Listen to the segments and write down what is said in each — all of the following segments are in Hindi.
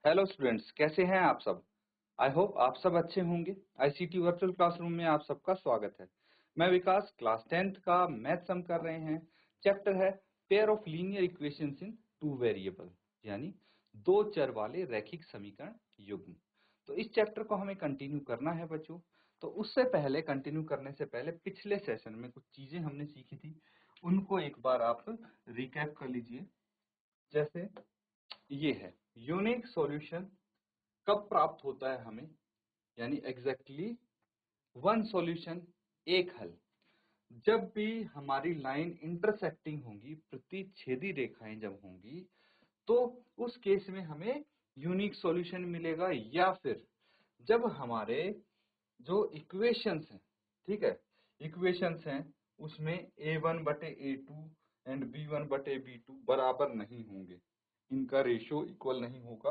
हेलो स्टूडेंट्स, कैसे हैं आप सब। आई होप आप सब अच्छे होंगे। आईसीटी वर्चुअल क्लासरूम में आप सबका स्वागत है। मैं विकास, क्लास 10th का मैथ सम कर रहे हैं। चैप्टर है pair of linear equations in two variable, यानी दो चर वाले रैखिक समीकरण युग्म। तो इस चैप्टर को हमें कंटिन्यू करना है बच्चों। तो उससे पहले, कंटिन्यू करने से पहले पिछले सेशन में कुछ चीजें हमने सीखी थी, उनको एक बार आप रिकैप कर लीजिए। जैसे ये है यूनिक सॉल्यूशन कब प्राप्त होता है हमें, यानी एग्जैक्टली वन सॉल्यूशन, एक हल। जब भी हमारी लाइन इंटरसेक्टिंग होंगी, प्रतिच्छेदी रेखाएं जब होंगी, तो उस केस में हमें यूनिक सॉल्यूशन मिलेगा। या फिर जब हमारे जो इक्वेशंस हैं, ठीक है, इक्वेशंस हैं उसमें a1/a2 एंड b1/b2 बराबर नहीं होंगे, इनका रेशियो इक्वल नहीं होगा,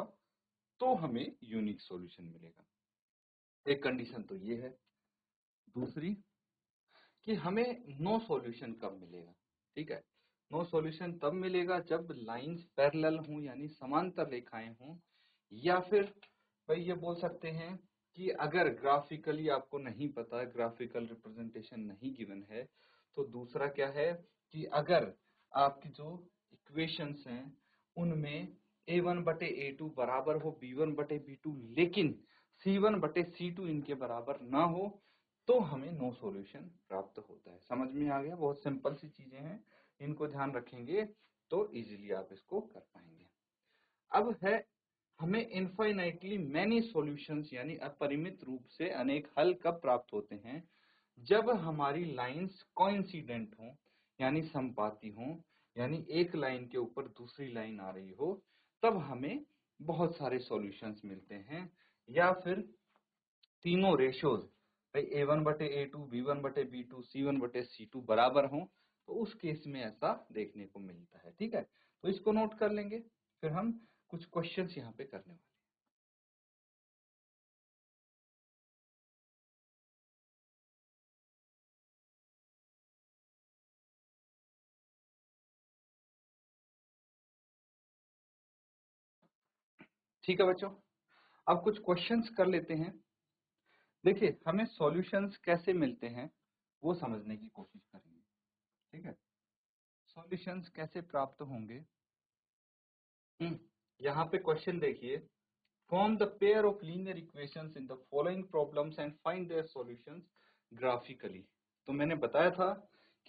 तो हमें यूनिक सॉल्यूशन मिलेगा। एक कंडीशन तो ये है। दूसरी कि हमें नो सॉल्यूशन कब मिलेगा, ठीक है। नो सॉल्यूशन तब मिलेगा जब लाइंस पैरेलल हों, यानी समांतर रेखाएं हों। या फिर भाई ये बोल सकते हैं कि अगर ग्राफिकली आपको नहीं पता, ग्राफिकल रिप्रेजेंटेशन नहीं गिवन है, तो दूसरा क्या है कि अगर आपकी जो इक्वेशंस हैं उनमें a1/a2 बराबर हो b1/b2, लेकिन c1/c2 इनके बराबर ना हो, तो हमें नो सॉल्यूशन प्राप्त होता है। समझ में आ गया? बहुत सिंपल सी चीजें हैं, इनको ध्यान रखेंगे तो इजीली आप इसको कर पाएंगे। अब है हमें इनफाइनाइटली मैनी सॉल्यूशंस, यानी अपरिमित रूप से अनेक हल कब प्राप्त होते हैं, जब हमारी लाइंस कोइंसिडेंट हों, यानी समपाती हों, यानी एक लाइन के ऊपर दूसरी लाइन आ रही हो, तब हमें बहुत सारे सॉल्यूशंस मिलते हैं। या फिर तीनों रेशियोज, भाई a1/a2, b1/b2, c1/c2 बराबर हों, तो उस केस में ऐसा देखने को मिलता है। ठीक है, तो इसको नोट कर लेंगे, फिर हम कुछ क्वेश्चंस यहाँ पे करने वाले हैं। ठीक है बच्चों, अब कुछ क्वेश्चंस कर लेते हैं। देखिए, हमें सॉल्यूशंस कैसे मिलते हैं वो समझने की कोशिश करेंगे। ठीक है, सॉल्यूशंस कैसे प्राप्त होंगे। यहाँ पे क्वेश्चन देखिए, form the pair of linear equations in the following problems and find their solutions graphically. तो मैंने बताया था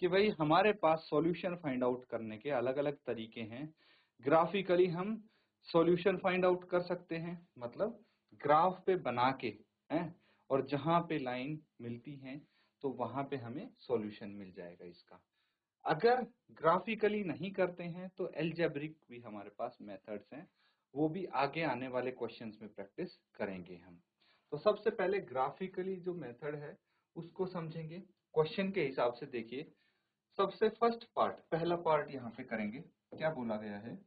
कि भाई हमारे पास सॉल्यूशन फाइंड आउट करने के अलग अलग तरीके हैं। ग्राफिकली हम सॉल्यूशन फाइंड आउट कर सकते हैं, मतलब ग्राफ पे बना के हैं, और जहां पे लाइन मिलती है तो वहां पे हमें सॉल्यूशन मिल जाएगा इसका। अगर ग्राफिकली नहीं करते हैं तो एल्जेब्रिक भी हमारे पास मेथड्स हैं, वो भी आगे आने वाले क्वेश्चंस में प्रैक्टिस करेंगे हम। तो सबसे पहले ग्राफिकली जो मेथड है उसको समझेंगे क्वेश्चन के हिसाब से। देखिए, सबसे फर्स्ट पार्ट, पहला पार्ट यहाँ पे करेंगे। क्या बोला गया है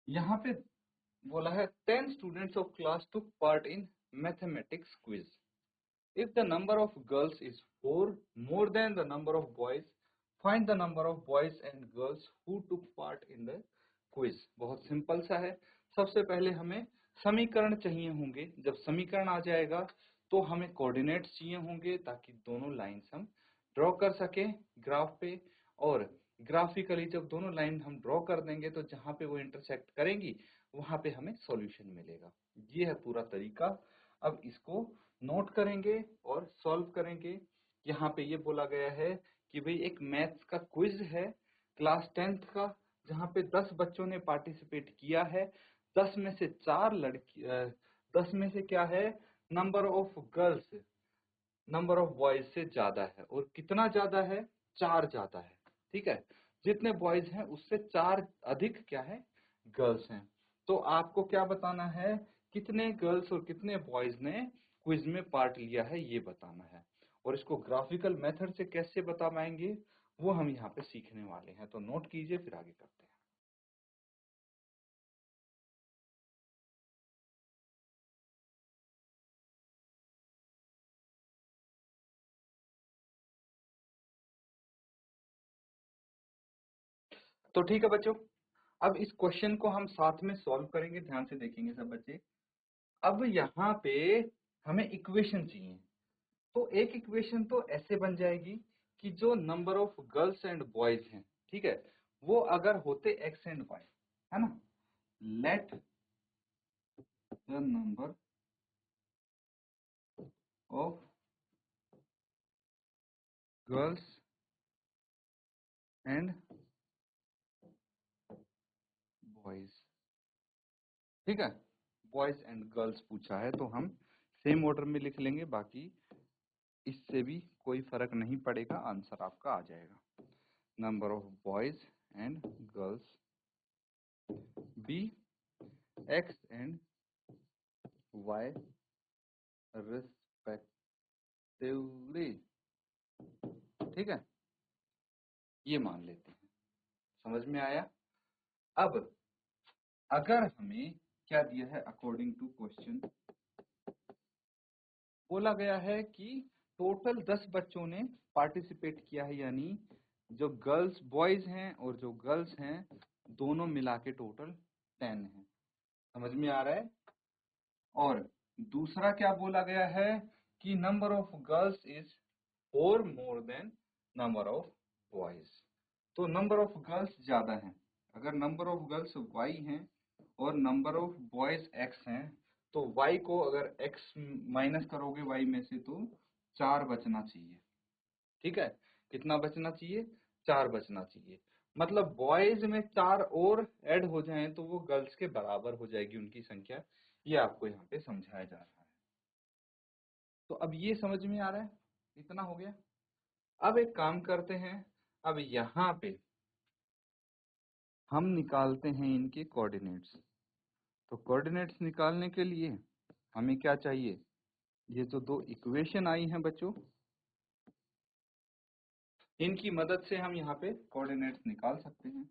यहाँ पे? बोला है 10 students of class took part in mathematics quiz. If the number of girls is 4 more than the number of boys, find the number of boys and girls who took part in the quiz। बहुत सिंपल सा है। सबसे पहले हमें समीकरण चाहिए होंगे। जब समीकरण आ जाएगा तो हमें कोऑर्डिनेट्स चाहिए होंगे, ताकि दोनों लाइंस हम ड्रॉ कर सके ग्राफ पे। और ग्राफिकली जब दोनों लाइन हम ड्रॉ कर देंगे तो जहां पे वो इंटरसेक्ट करेंगी वहां पे हमें सॉल्यूशन मिलेगा। ये है पूरा तरीका। अब इसको नोट करेंगे और सॉल्व करेंगे। यहाँ पे ये बोला गया है कि भाई एक मैथ्स का क्विज है क्लास 10th का, जहाँ पे 10 बच्चों ने पार्टिसिपेट किया है। 10 में से 4 लड़की, 10 में से क्या है, number of girls number of boys से ज्यादा है। और कितना ज्यादा है? 4 ज्यादा है। ठीक है, जितने बॉयज हैं उससे 4 अधिक क्या है, गर्ल्स हैं। तो आपको क्या बताना है, कितने गर्ल्स और कितने बॉयज ने क्विज में पार्ट लिया है, ये बताना है। और इसको ग्राफिकल मेथड से कैसे बता पाएंगे वो हम यहाँ पे सीखने वाले हैं। तो नोट कीजिए, फिर आगे करते हैं। तो ठीक है बच्चों, अब इस क्वेश्चन को हम साथ में सॉल्व करेंगे, ध्यान से देखेंगे सब बच्चे। अब यहाँ पे हमें इक्वेशन चाहिए, तो एक इक्वेशन तो ऐसे बन जाएगी कि जो number of girls and boys हैं, ठीक है, वो अगर होते एक्स एंड वाई, है ना, let the number of girls and boys, ठीक है, बॉयज एंड गर्ल्स पूछा है तो हम सेम ऑर्डर में लिख लेंगे, बाकी इससे भी कोई फर्क नहीं पड़ेगा, आंसर आपका आ जाएगा। Number of boys and girls be x and y respectively, ठीक है, ये मान लेते हैं। समझ में आया? अब अगर हमें क्या दिया है, अकॉर्डिंग टू क्वेश्चन बोला गया है कि टोटल 10 बच्चों ने पार्टिसिपेट किया है, यानी जो गर्ल्स बॉयज हैं और जो गर्ल्स हैं दोनों मिला के टोटल 10 है। समझ में आ रहा है? और दूसरा क्या बोला गया है कि number of girls is 4 more than number of boys, तो नंबर ऑफ गर्ल्स ज्यादा है। अगर नंबर ऑफ गर्ल्स y हैं और नंबर ऑफ बॉयज x हैं, तो y को अगर x माइनस करोगे y में से तो 4 बचना चाहिए, ठीक है। कितना बचना चाहिए? 4 बचना चाहिए। मतलब बॉयज में 4 और ऐड हो जाएं तो वो गर्ल्स के बराबर हो जाएगी उनकी संख्या, ये आपको यहाँ पे समझाया जा रहा है। तो अब ये समझ में आ रहा है? इतना हो गया। अब एक काम करते हैं, अब यहाँ पे हम निकालते हैं इनके कोऑर्डिनेट्स। तो कोऑर्डिनेट्स निकालने के लिए हमें क्या चाहिए, ये जो दो इक्वेशन आई हैं बच्चों, इनकी मदद से हम यहाँ पे कोऑर्डिनेट्स निकाल सकते हैं,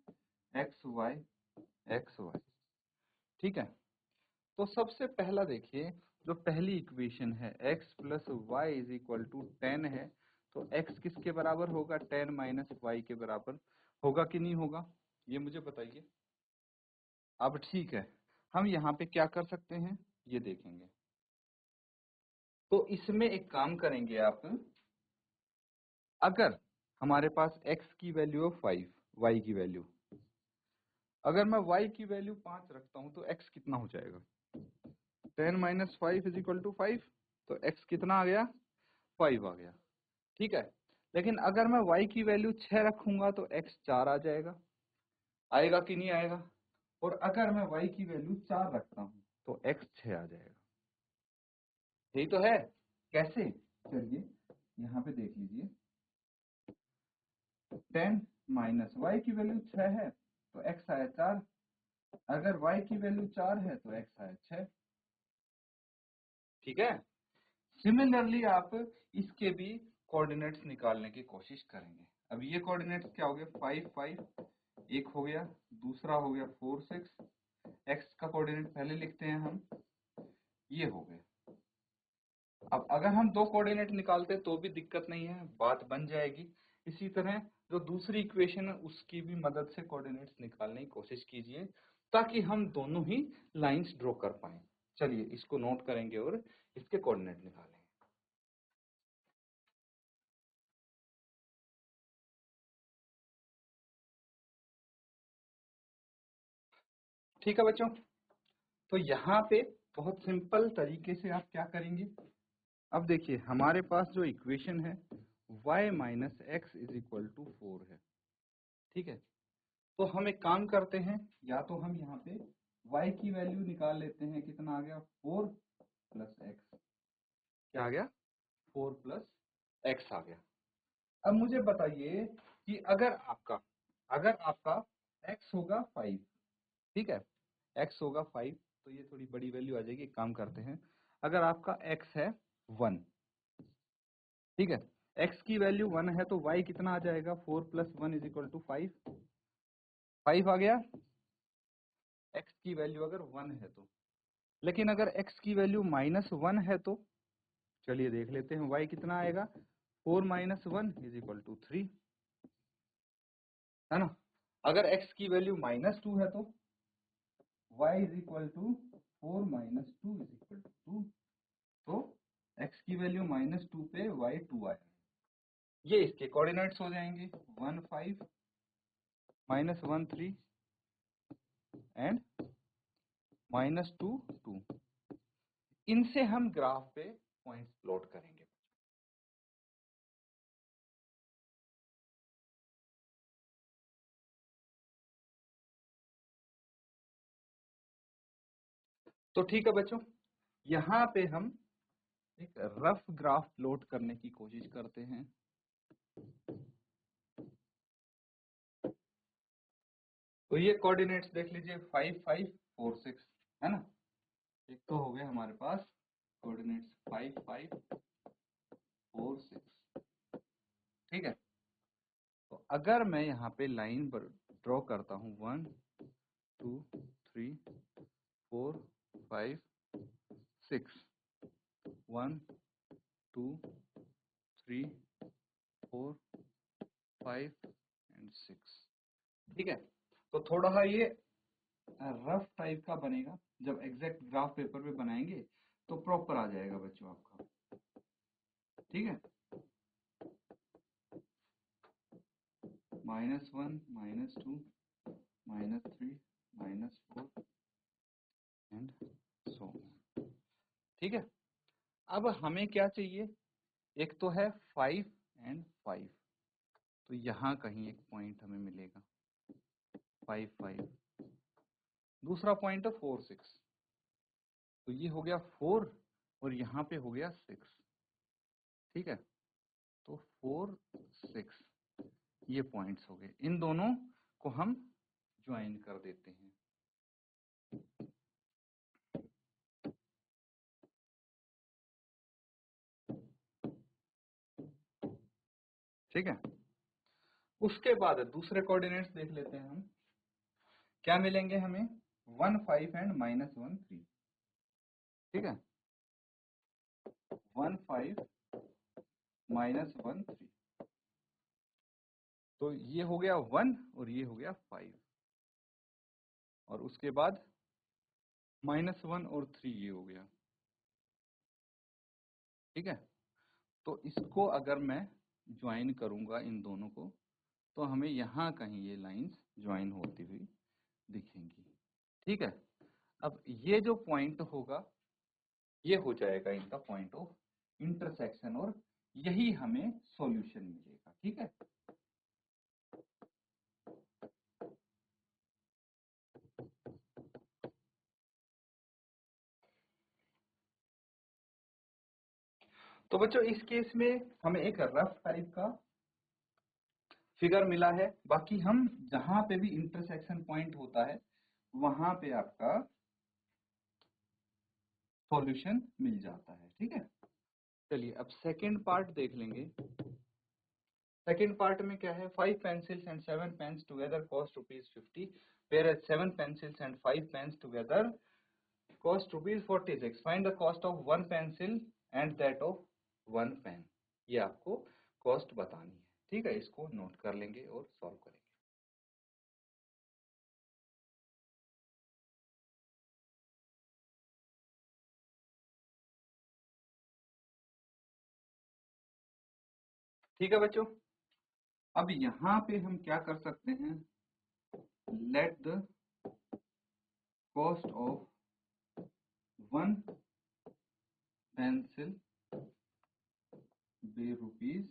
एक्स वाई, ठीक है। तो सबसे पहला देखिए, जो पहली इक्वेशन है x plus y is equal to 10 है, तो x किसके बराबर होगा? 10 माइनस वाई के बराबर होगा कि नहीं होगा, ये मुझे बताइए। अब ठीक है, हम यहाँ पे क्या कर सकते हैं ये देखेंगे। तो इसमें एक काम करेंगे आप, अगर हमारे पास x की वैल्यू है 5, y की वैल्यू, अगर मैं y की वैल्यू 5 रखता हूं तो x कितना हो जाएगा? 10 माइनस 5 इज इक्वल टू 5, तो x कितना आ गया? 5 आ गया, ठीक है। लेकिन अगर मैं y की वैल्यू 6 रखूंगा तो x 4 आ जाएगा, आएगा कि नहीं आएगा? और अगर मैं y की वैल्यू 4 रखता हूं तो x 6 आ जाएगा, यही तो है। कैसे? चलिए यहाँ पे देख लीजिए, 10 माइनस वाई की वैल्यू 6 है तो x आया 4, अगर y की वैल्यू 4 है तो x आया 6, ठीक है। सिमिलरली आप इसके भी कोऑर्डिनेट्स निकालने की कोशिश करेंगे। अब ये कोऑर्डिनेट्स क्या हो गए? 5 5, एक हो गया, दूसरा हो गया 4 6, x का कोऑर्डिनेट पहले लिखते हैं हम, ये हो गए। अब अगर हम दो कोऑर्डिनेट निकालते तो भी दिक्कत नहीं है, बात बन जाएगी। इसी तरह जो दूसरी इक्वेशन है उसकी भी मदद से कोऑर्डिनेट्स निकालने की कोशिश कीजिए, ताकि हम दोनों ही लाइंस ड्रॉ कर पाए। चलिए इसको नोट करेंगे और इसके कोऑर्डिनेट निकालेंगे। ठीक है बच्चों, तो यहाँ पे बहुत सिंपल तरीके से आप क्या करेंगे, अब देखिए हमारे पास जो इक्वेशन है y minus x is equal to 4 है, ठीक है। तो हम एक काम करते हैं, या तो हम यहाँ पे y की वैल्यू निकाल लेते हैं, कितना आ गया? 4 प्लस एक्स, क्या आ गया? 4 प्लस एक्स आ गया। अब मुझे बताइए कि अगर आपका x होगा 5, ठीक है, x होगा 5, तो ये थोड़ी बड़ी वैल्यू आ जाएगी। एक काम करते हैं, अगर आपका x है 1, ठीक है, x की वैल्यू 1 है तो y कितना आ जाएगा? 4 प्लस 1 इज इक्वल टू 5, 5 आ गया x की वैल्यू अगर 1 है तो। लेकिन अगर x की वैल्यू माइनस 1 है तो चलिए देख लेते हैं y कितना आएगा? 4 माइनस 1 इज इक्वल टू 3, है ना। अगर x की वैल्यू -2 है तो y is equal to 4 - 2 is equal to 2। तो x की वैल्यू -2 पे y 2 आया। ये इसके कोऑर्डिनेट्स हो जाएंगे 1 5 -1 3 एंड -2 2। इनसे हम ग्राफ पे पॉइंट्स प्लॉट करेंगे। तो ठीक है बच्चों, यहाँ पे हम एक रफ ग्राफ प्लॉट करने की कोशिश करते हैं। तो ये कोऑर्डिनेट्स देख लीजिए 5 5 4 6 है ना। एक तो हो गया हमारे पास कोऑर्डिनेट्स 5 5 4 6। ठीक है, तो अगर मैं यहाँ पे लाइन ड्रॉ करता हूँ 1 2 3 4 5 6 1 2 3 4 5 एंड 6। ठीक है, तो थोड़ा ये रफ टाइप का बनेगा। जब एग्जैक्ट ग्राफ पेपर पे बनाएंगे तो प्रॉपर आ जाएगा बच्चों आपका। ठीक है, -1 -2 -3 -4 एंड सो ऑन। ठीक है, अब हमें क्या चाहिए, एक तो है 5 एंड 5, तो यहाँ कहीं एक पॉइंट हमें मिलेगा 5 5। दूसरा पॉइंट है 4 6, तो ये हो गया 4 और यहाँ पे हो गया 6। ठीक है, तो 4 6 ये पॉइंट्स हो गए। इन दोनों को हम ज्वाइन कर देते हैं। ठीक है, उसके बाद दूसरे कोऑर्डिनेट्स देख लेते हैं हम। क्या मिलेंगे हमें, 1 5 एंड -1 3। ठीक है, 1 5 -1 3, तो ये हो गया 1 और ये हो गया 5, और उसके बाद -1 और 3 ये हो गया। ठीक है, तो इसको अगर मैं ज्वाइन करूंगा इन दोनों को, तो हमें यहाँ कहीं ये लाइंस ज्वाइन होती हुई दिखेंगी। ठीक है, अब ये जो पॉइंट होगा ये हो जाएगा इनका पॉइंट ऑफ इंटरसेक्शन, और यही हमें सॉल्यूशन मिलेगा। ठीक है, तो बच्चों इस केस में हमें एक रफ टाइप का फिगर मिला है। बाकी हम जहां पे भी इंटरसेक्शन पॉइंट होता है वहां पे आपका सॉल्यूशन मिल जाता है। ठीक है, चलिए अब सेकंड पार्ट देख लेंगे। सेकंड पार्ट में क्या है, 5 pencils and 7 pens together cost ₹50, whereas 7 pencils and 5 pens together cost ₹46. Find the cost of 1 pencil and that of 1 pen। ये आपको कॉस्ट बतानी है। ठीक है, इसको नोट कर लेंगे और सॉल्व करेंगे। ठीक है बच्चों, अब यहाँ पे हम क्या कर सकते हैं, let the cost of 1 pencil be ₹,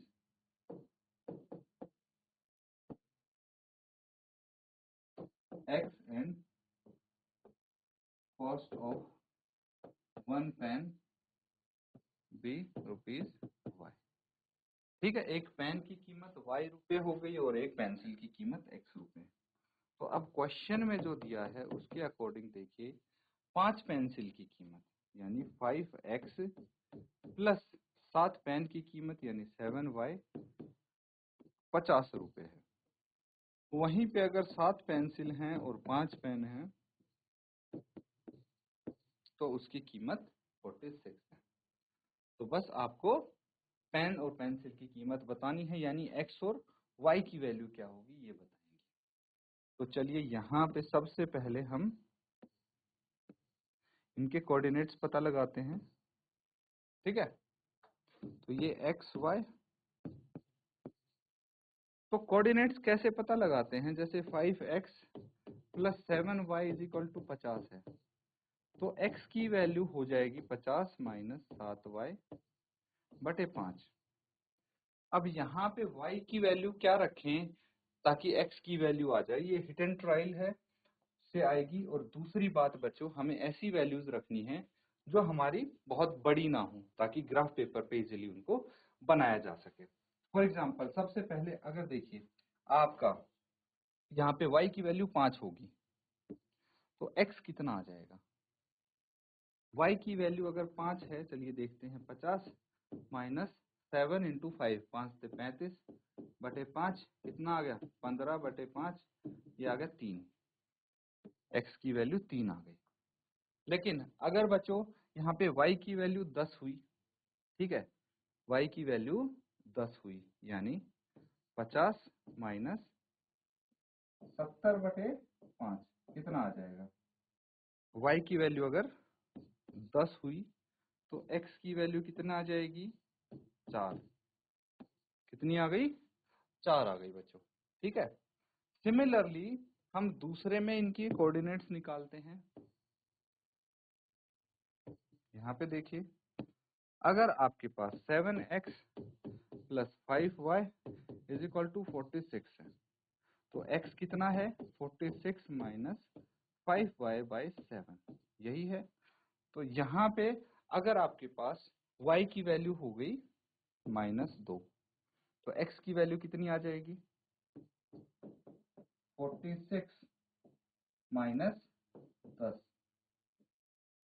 X and cost of 1 pen be ₹y। ठीक है, एक पेन की कीमत y रुपए हो गई और एक पेंसिल की कीमत x रुपए। तो अब क्वेश्चन में जो दिया है उसके अकॉर्डिंग देखिए, 5 पेंसिल की कीमत यानी 5x प्लस 7 पेन की कीमत यानी 7y 50 रुपए है। वहीं पे अगर 7 पेंसिल हैं और 5 पेन हैं तो उसकी कीमत 46 है। तो बस आपको पेन और पेंसिल की कीमत बतानी है, यानी x और y की वैल्यू क्या होगी ये बताएंगे। तो चलिए यहाँ पे सबसे पहले हम इनके कोऑर्डिनेट्स पता लगाते हैं। ठीक है, तो ये एक्स वाई, तो कोऑर्डिनेट्स कैसे पता लगाते हैं? जैसे 5x plus 7y is equal to 50 है, तो x की वैल्यू हो जाएगी 50 माइनस 7y बटे 5। अब यहाँ पे y की वैल्यू क्या रखें ताकि x की वैल्यू आ जाए? ये हिट एंड ट्रायल है से आएगी। और दूसरी बात बच्चों, हमें ऐसी वैल्यूज रखनी है जो हमारी बहुत बड़ी ना हो ताकि ग्राफ पेपर पे इजीली उनको बनाया जा सके। फॉर एग्जांपल सबसे पहले अगर देखिए आपका यहाँ पे y की वैल्यू 5 होगी तो x कितना आ जाएगा? y की वैल्यू अगर 5 है, चलिए देखते हैं, 50 माइनस 7 इंटू 5, 5 से 35 बटे 5 कितना आ गया? 15 बटे 5, ये आ गया 3। x की वैल्यू 3 आ गई। लेकिन अगर बच्चों यहाँ पे y की वैल्यू 10 हुई, ठीक है, y की वैल्यू 10 हुई, यानी 50 माइनस 70 बटे 5 कितना आ जाएगा? y की वैल्यू अगर 10 हुई तो x की वैल्यू कितना आ जाएगी? 4। कितनी आ गई? 4 आ गई बच्चों। ठीक है, सिमिलरली हम दूसरे में इनकी कोऑर्डिनेट्स निकालते हैं। यहाँ पे देखिए, अगर आपके पास 7x plus 5y is equal to 46 है, तो x कितना है? 46 माइनस 5y बाई 7, यही है। तो यहाँ पे अगर आपके पास y की वैल्यू हो गई -2, तो x की वैल्यू कितनी आ जाएगी? 46 माइनस 10,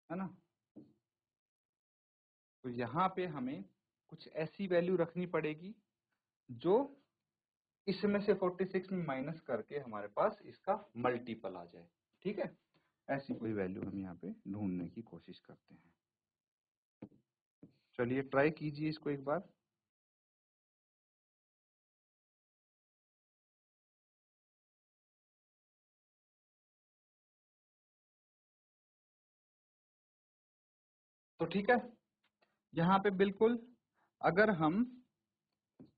है ना? तो यहाँ पे हमें कुछ ऐसी वैल्यू रखनी पड़ेगी जो इसमें से 46 में माइनस करके हमारे पास इसका मल्टीपल आ जाए। ठीक है, ऐसी कोई वैल्यू हम यहाँ पे ढूंढने की कोशिश करते हैं। चलिए ट्राई कीजिए इसको एक बार। तो ठीक है, यहाँ पे बिल्कुल अगर हम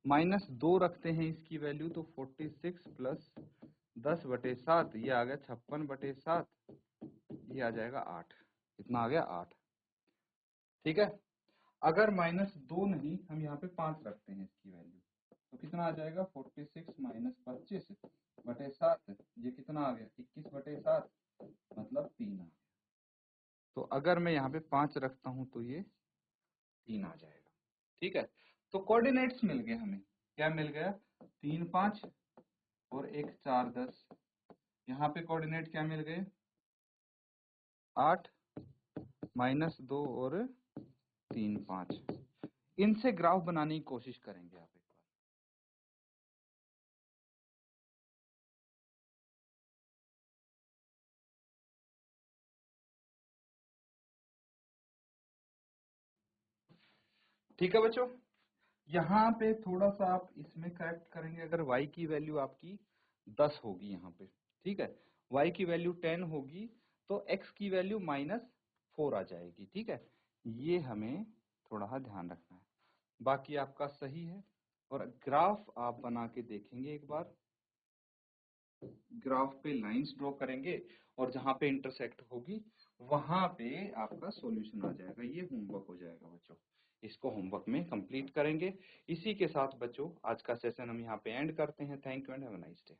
-2 रखते हैं इसकी वैल्यू, तो 46 प्लस 10 बटे 7, ये आ गया 56 बटे 7, ये आ जाएगा 8। कितना आ गया? 8। ठीक है, अगर -2 नहीं, हम यहाँ पे 5 रखते हैं इसकी वैल्यू, तो कितना आ जाएगा? 46 माइनस 25 बटे 7, ये कितना आ गया? 21 बटे 7, मतलब 3 आ गया। तो अगर मैं यहाँ पे 5 रखता हूँ तो ये 3 आ जाएगा। ठीक है, तो कोऑर्डिनेट्स मिल गए हमें। क्या मिल गया? 3 5 और 1 4 10। यहाँ पे कोऑर्डिनेट क्या मिल गए? 8 -2 और 3 5। इनसे ग्राफ बनाने की कोशिश करेंगे आप एक बार। ठीक है बच्चों, यहाँ पे थोड़ा सा आप इसमें करेक्ट करेंगे। अगर y की वैल्यू आपकी 10 होगी यहाँ पे, ठीक है, y की वैल्यू 10 होगी, तो x की वैल्यू -4 आ जाएगी। ठीक है, ये हमें थोड़ा ध्यान रखना है। बाकी आपका सही है। और ग्राफ आप बना के देखेंगे एक बार। ग्राफ पे लाइंस ड्रॉ करेंगे और जहां पे इंटरसेक्ट होगी वहां पे आपका सॉल्यूशन आ जाएगा। ये होमवर्क हो जाएगा बच्चों, इसको होमवर्क में कंप्लीट करेंगे। इसी के साथ बच्चों आज का सेशन हम यहाँ पे एंड करते हैं। Thank you and have a nice day.